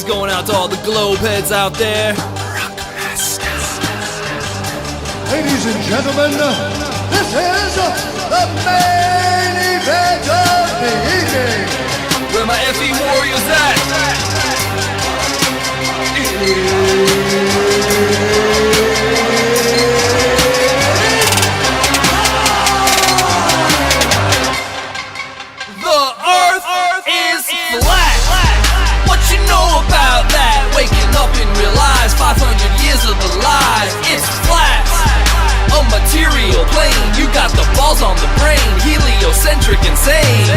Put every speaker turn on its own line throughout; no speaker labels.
going out to all the globe heads out there. RockMasta.
Ladies and gentlemen, this is the main event of the evening.
Where my FE warriors at? The earth is flat. What you know about that? Waking up and realize 500 years of the lies. It's flat. A material plane. You got the balls on the brain. Heliocentric insane.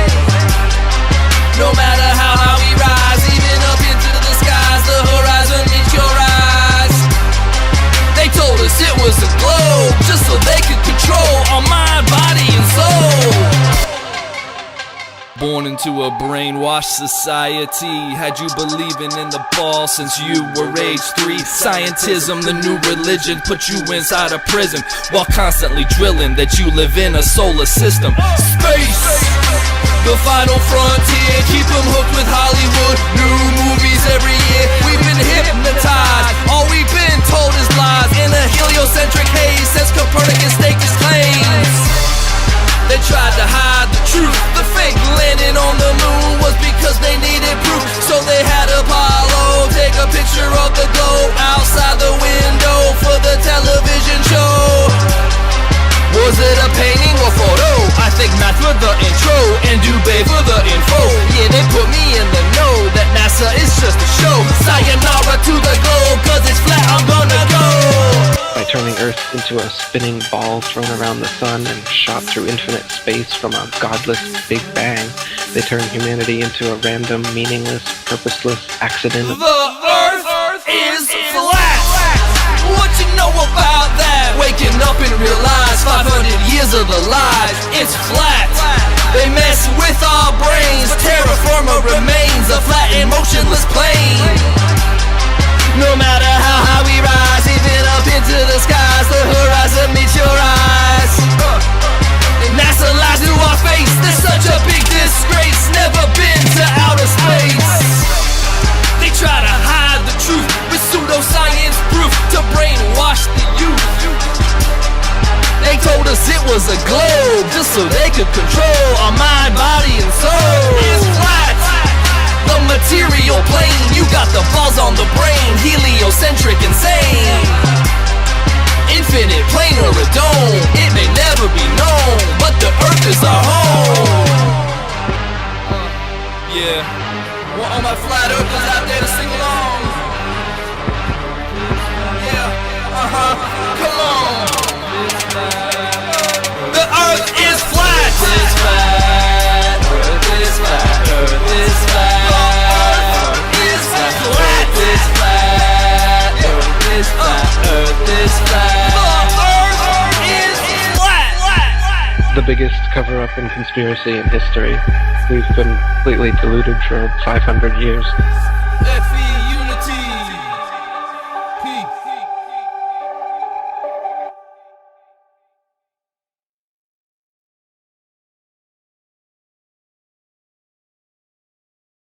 No matter how high we rise, even up into the skies, the horizon meets your eyes. They told us it was a globe, just so they could control our mind, body, and soul. Born into a brainwashed society, had you believing in the ball since you were age 3. Scientism, the new religion, put you inside a prison while constantly drilling that you live in a solar system. Space, the final frontier, keep them hooked with Hollywood, new movies every year. We've been hypnotized, all we've been told is lies. In a heliocentric haze, since Copernicus staked his claims. They tried to hide the truth. The fake landing on the moon was because they needed proof. So they had Apollo take a picture of the globe outside the window for the television show. Was it a painting or photo? I think math for the intro and Dubé for the info. Yeah, they put me in the know that NASA is just a show. Sayonara to the globe, cause it's flat, I'm gonna go.
By turning Earth into a spinning ball thrown around the sun and shot through infinite space from a godless Big Bang, they turn humanity into a random, meaningless, purposeless accident.
The Earth is flat. What you know about that? Waking up and realize 500 years of the lies. It's flat. They mess with our brains. Terra firma remains a flat and motionless plane. No matter how high we rise, even up into the skies, the horizon meets your eyes. NASA lies to our face. There's such a big disgrace. Never been to outer space. They try to hide the truth with pseudoscience proof to brainwash the youth. They told us it was a globe just so they could control our mind, body, and soul. It's flat, the material plane. You got the balls on the brain, heliocentric insane. Infinite plane or a dome, it may never be known, but the earth is our home. Yeah, want all my flat earthers out there to sing along. Yeah, come on. The earth is flat. It's flat. Earth is flat. Earth is flat. Earth is flat. Earth is flat. Earth is flat. Earth is flat. The earth is flat.
The biggest cover-up and conspiracy in history. We've been completely deluded for 500 years.